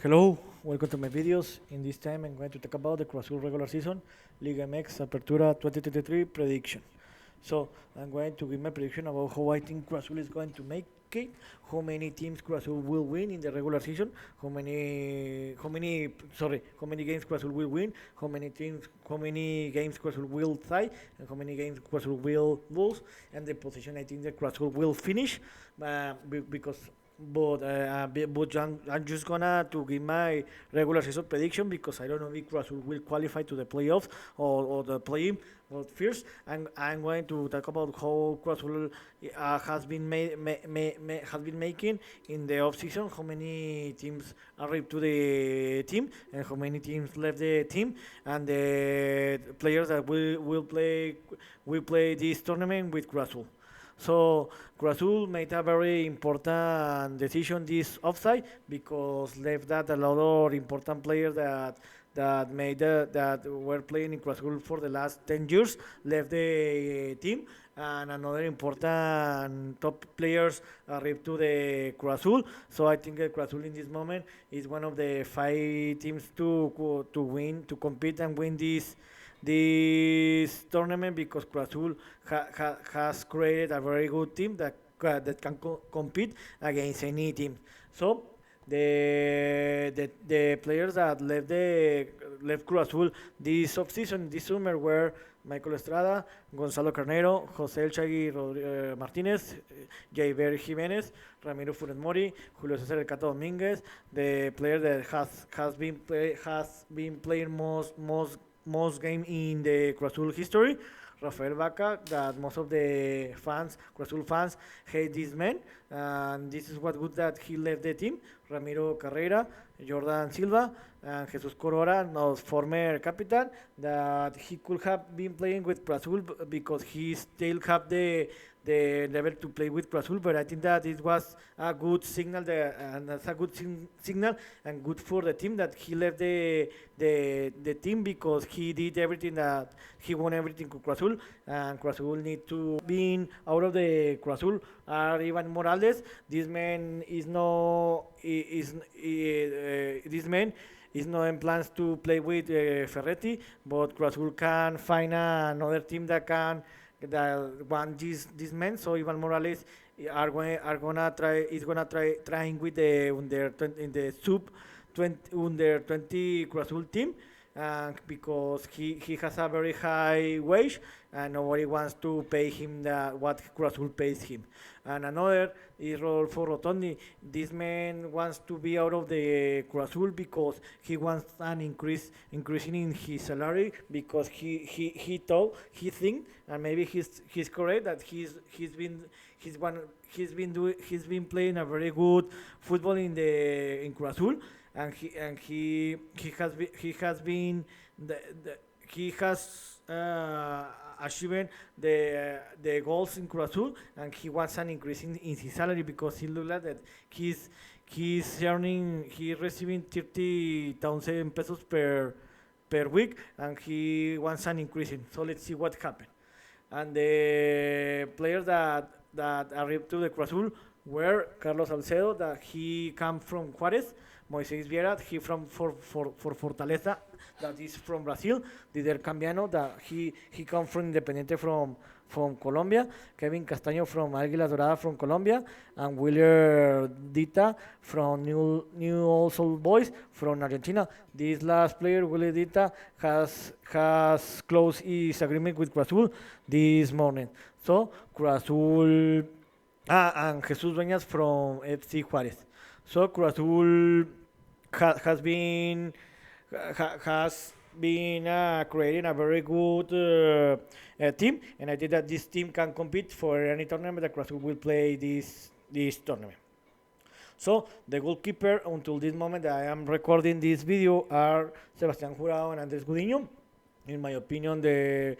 Hello, welcome to my videos. In this time I'm going to talk about the Cruz Azul regular season, Liga MX Apertura 2023 prediction. So I'm going to give my prediction about how I think Cruz Azul is going to make it, how many teams Cruz Azul will win in the regular season, how many games Cruz Azul will win, how many games Cruz Azul will tie, and how many games Cruz Azul will lose, and the position I think that Cruz Azul will finish, because I'm just gonna to give my regular season prediction because I don't know if Cruz Azul will qualify to the playoffs or the play-in. But first, I'm going to talk about how Cruz Azul has been making in the off season. How many teams arrived to the team and how many teams left the team, and the players that will play this tournament with Cruz Azul. So Cruz Azul made a very important decision this offside because left that a lot of important players that were playing in Cruz Azul for the last 10 years left the team, and another important top players arrived to the Cruz Azul. So I think Cruz Azul in this moment is one of the five teams to win, to compete and win this tournament because Cruz Azul has created a very good team that can compete against any team. So the players that left Cruz Azul this offseason, this summer were Michael Estrada, Gonzalo Carnero, Jose El Chagui Martinez, Javier Jimenez, Ramiro Funes Mori, Julio Cesar El Cato Dominguez. The player that has been playing most game in the Cruz Azul history, Rafael Vaca, that most of the Cruz Azul fans, hate this man, and this is what good that he left the team. Ramiro Carrera, Jordan Silva, and Jesus Corora, no former captain, that he could have been playing with Cruz Azul because he still have the level to play with Cruz Azul, but I think that it was a good signal and that's a good signal and good for the team that he left the team because he did everything that he won everything with Cruz Azul, and Cruz Azul need to be out of the Cruz Azul are Ivan Morales. This man is no is this man is not in plans to play with Ferretti, but Cruz Azul can find another team that want this man. So Ivan Morales are gonna try trying with the under 20, in the sub 20 under 20 Cruz Azul team, because he has a very high wage and nobody wants to pay him what Cruz Azul pays him. And another is Rodolfo Rotondi. This man wants to be out of the Cruz Azul because he wants an increasing in his salary because he think, and maybe he's correct, that he's been playing a very good football in Cruz Azul, and he has been he has achieved the goals in Cruz Azul, and he wants an increase in his salary because he looks like that he's receiving 30,000 pesos per week, and he wants an increase in. So let's see what happens. And the players that arrived to the Cruz Azul were Carlos Salcedo, that he come from Juarez, Moises Vieira, he from for Fortaleza, that is from Brazil, Didier Cambiano, that he come from Independiente from Colombia, Kevin Castaño from Águilas Doradas from Colombia, and Willer Dita from New Old Soul Boys from Argentina. This last player, Willer Dita, has closed his agreement with Cruz Azul this morning. So Cruz Azul, and Jesus Dueñas from FC Juárez. So Cruz Azul has been creating a very good team, and I think that this team can compete for any tournament that Cruz Azul will play this tournament. So the goalkeeper until this moment that I am recording this video are Sebastián Jurado and Andrés Gudiño. In my opinion, the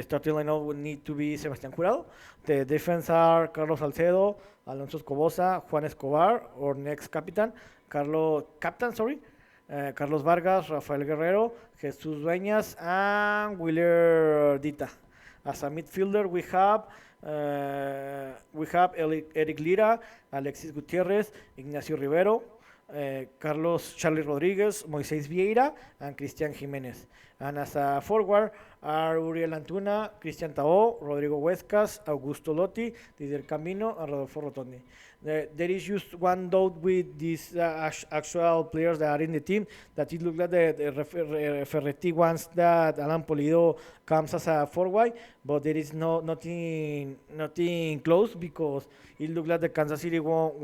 starting lineup would need to be Sebastián Jurado. The defense are Carlos Salcedo, Alonso Escobosa, Juan Escobar, or next captain, Carlos Vargas, Rafael Guerrero, Jesus Dueñas, and Willer Dita. As a midfielder, we have Eric Lira, Alexis Gutierrez, Ignacio Rivero, Carlos Charlie Rodriguez, Moises Vieira, and Cristian Jimenez. And as a forward are Uriel Antuna, Cristian Tao, Rodrigo Huescas, Augusto Lotti, Didier Camino, and Rodolfo Rotondi. There is just one doubt with these actual players that are in the team, that it looks like the Ferretti wants that Alan Polido comes as a forward, but there is nothing close, because it looks like the Kansas City won't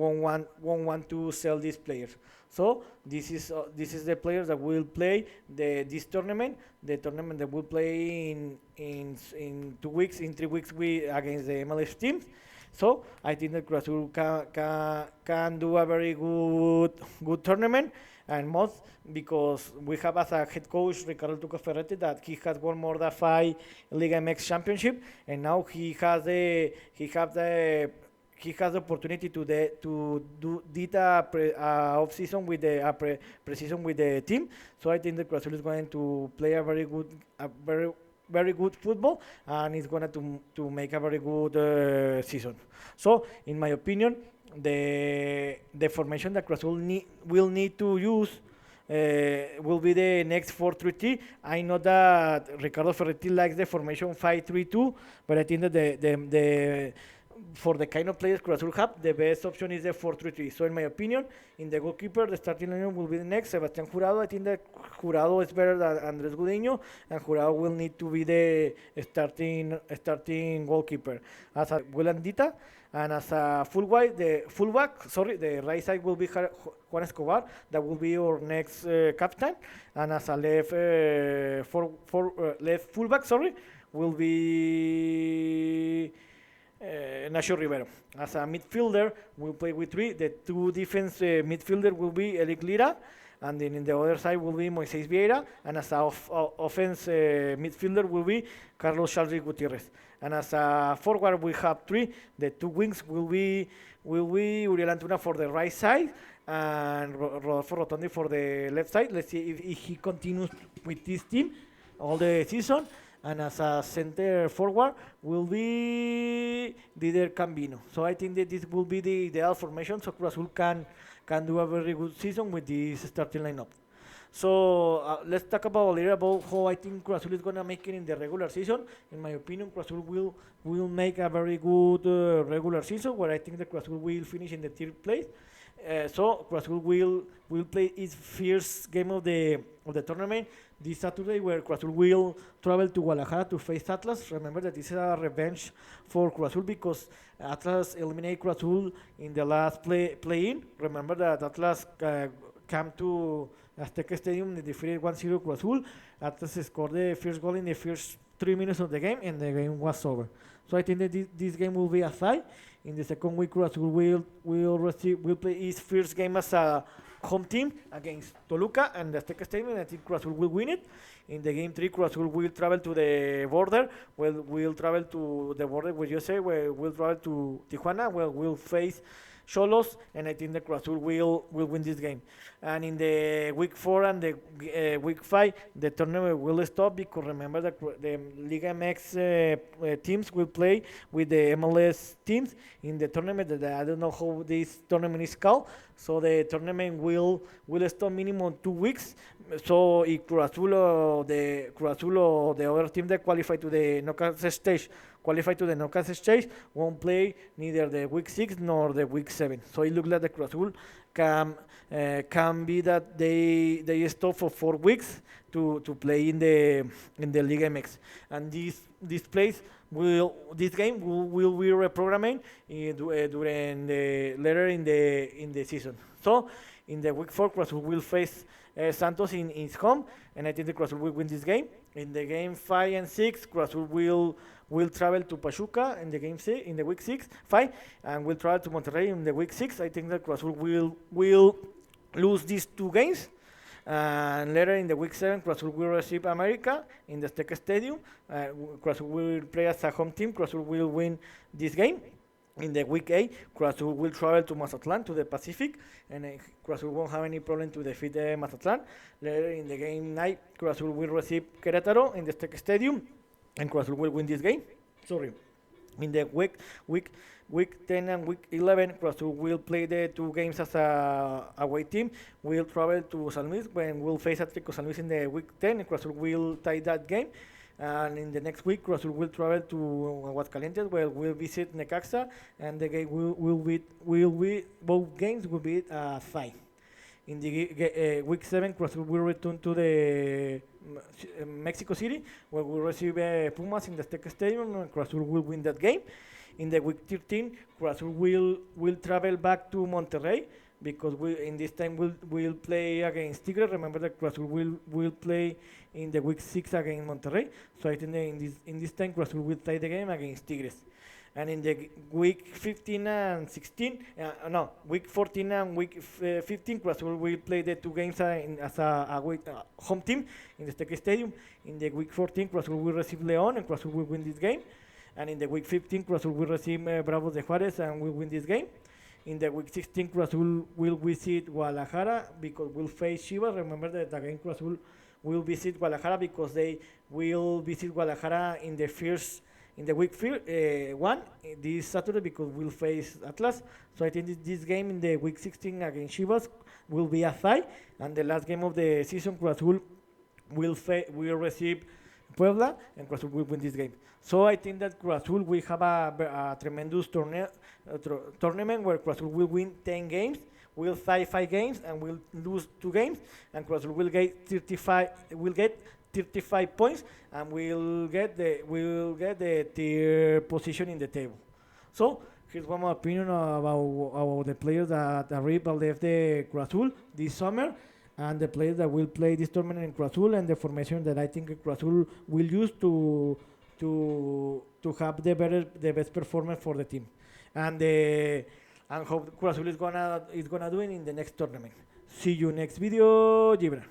want to sell these players. So this is the players that will play this tournament. The tournament that will play in 2 weeks, in 3 weeks, against the MLS teams. So I think that Cruz Azul can do a very good tournament, and most because we have as a head coach Ricardo Tuca Ferretti, that he has won more than 5 Liga MX championship, and now he has the opportunity to do off season with the pre-season with the team. So I think the Cruz Azul is going to play a very good football, and it's going to make a very good season. So in my opinion, the formation that Cruz Azul will need to use will be the next 4-3-3. I know that Ricardo Ferretti likes the formation 5-3-2, but I think that the for the kind of players Cruz Azul have, the best option is the 4-3-3. So in my opinion, in the goalkeeper, the starting lineup will be the next Sebastián Jurado. I think that Jurado is better than Andrés Gudiño, and Jurado will need to be the starting goalkeeper. As a Gulandita, and as a fullback, the right side will be Juan Escobar. That will be our next captain. And as a left fullback, will be Nacho Rivero. As a midfielder, we'll play with 3. The 2 defense midfielder will be Eric Lira, and then in the other side will be Moises Vieira, and as a offense midfielder will be Carlos Charlie Gutierrez. And as a forward, we have 3. The 2 wings will be Uriel Antuna for the right side, and Rodolfo Rotondi for the left side. Let's see if he continues with this team all the season. And as a center forward will be Didier Cambino. So I think that this will be the ideal formation, so Cruz Azul can do a very good season with this starting lineup. So let's talk about a little about how I think Cruz Azul is going to make it in the regular season. In my opinion, Cruz Azul will make a very good regular season, where I think the Cruz Azul will finish in the 3rd place. So Cruz Azul will play its first game of the tournament this Saturday, where Cruz Azul will travel to Guadalajara to face Atlas. Remember that this is a revenge for Cruz Azul, because Atlas eliminated Cruz Azul in the last play-in. Remember that Atlas came to Azteca Stadium and defeated 1-0 Cruz Azul. Atlas scored the first goal in the first 3 minutes of the game, and the game was over. So I think that this game will be a tie. In the second week, Cruz Azul will play its first game as a home team against Toluca and the Azteca Stadium. I think Cruz Azul will win it. In the game 3, Cruz Azul will travel to the border. We'll travel to the border with USA. We'll travel to Tijuana. We'll face Xolos, and I think the Cruz Azul will win this game. And in the week 4 and the week 5, the tournament will stop, because remember that the Liga MX teams will play with the MLS teams in the tournament. That I don't know how this tournament is called. So the tournament will stop minimum 2 weeks. So if Cruz Azul or the other team that qualify to the knockout stage won't play neither the week 6 nor the week 7. So it looks like the Cruz Azul can be that they stop for 4 weeks to play in the Liga MX, and this game will be reprogramming during later in the season. So in the week 4, Cruz Azul will face Santos in its home, and I think the Cruz Azul will win this game. In the game 5 and 6, Cruz Azul will travel to Pachuca in the week 5, and will travel to Monterrey in the week 6. I think that Cruz Azul will lose these 2 games. And later in the week 7, Cruz Azul will receive América in the Azteca Stadium. Cruz Azul will play as a home team. Cruz Azul will win this game. In the week 8, Cruz Azul will travel to Mazatlán, to the Pacific, and Cruz Azul won't have any problem to defeat Mazatlán. Later in the game 9, Cruz Azul will receive Querétaro in the Azteca Stadium, and Cruz Azul will win this game. In the week week 10 and week 11, Cruz Azul will play the two games as a away team. We'll travel to San Luis when we'll face Atlético San Luis in the week 10. Cruz Azul will tie that game. And in the next week, Cruz Azul will travel to Aguascalientes where we'll visit Necaxa, and the game will be both games will be 5. In the week 7, Cruz Azul will return to the Mexico City, where we receive Pumas in the Azteca Stadium, and Cruz Azul will win that game. In the week 13, Cruz Azul will travel back to Monterrey because in this time we'll play against Tigres. Remember that Cruz Azul will play in the week 6 against Monterrey. So I think that in this time Cruz Azul will play the game against Tigres. And in the week 15 and 16, week 14 and week 15, Cruz Azul will play the two games as a home team in the Azteca Stadium. In the week 14, Cruz Azul will receive León, and Cruz Azul will win this game. And in the week 15, Cruz Azul will receive Bravos de Juárez and will win this game. In the week 16, Cruz Azul will visit Guadalajara because we'll face Chivas. Remember that again, Cruz Azul will visit Guadalajara because they will visit Guadalajara in the week 1 this Saturday because we'll face Atlas. So I think this game in the week 16 against Chivas will be a tie, and the last game of the season, Cruz Azul will receive Puebla, and Cruz Azul will win this game. So I think that Cruz Azul will have a tremendous tournament where Cruz Azul will win 10 games, will tie 5 games, and will lose 2 games, and Cruz Azul will get 35 points, and will get the third position in the table. So here's one more opinion about the players that left the Cruz Azul this summer, and the players that will play this tournament in Cruz Azul, and the formation that I think Cruz Azul will use to have the best performance for the team, and hope Cruz Azul is gonna do it in the next tournament. See you next video, Gibran.